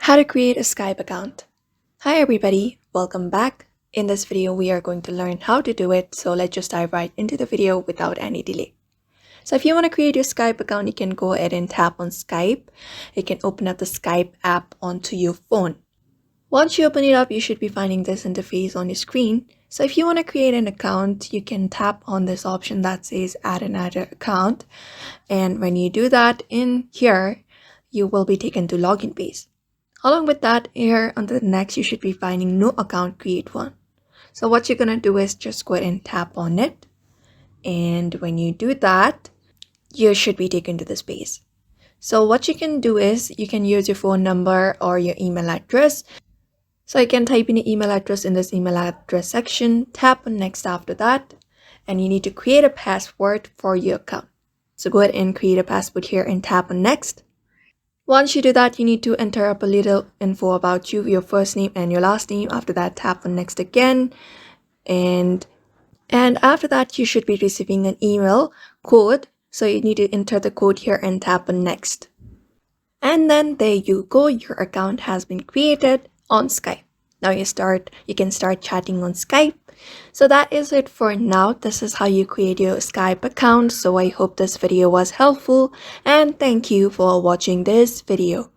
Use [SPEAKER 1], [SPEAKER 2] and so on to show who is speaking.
[SPEAKER 1] How to create a Skype account. Hi everybody, welcome back. In this video, we are going to learn how to do it, so let's just dive right into the video without any delay. So if you want to create your Skype account, you can go ahead and tap on Skype. You can open up the Skype app onto your phone. Once you open it up, you should be finding this interface on your screen. So if you want to create an account, you can tap on this option that says add another account. And when you do that in here, you will be taken to login page. Along with that, here on the next, you should be finding new account, create one. So what you're going to do is just go ahead and tap on it. And when you do that, you should be taken to this page. So what you can do is you can use your phone number or your email address. So you can type in your email address in this email address section, tap on next after that, and you need to create a password for your account. So go ahead and create a password here and tap on next. Once you do that, you need to enter up a little info about you, your first name and your last name. After that, tap on next again. And after that, you should be receiving an email code. So you need to enter the code here and tap on next. And then there you go, your account has been created on Skype. Now you can start chatting on Skype. So that is it for now. This is how you create your Skype account. So I hope this video was helpful and thank you for watching this video.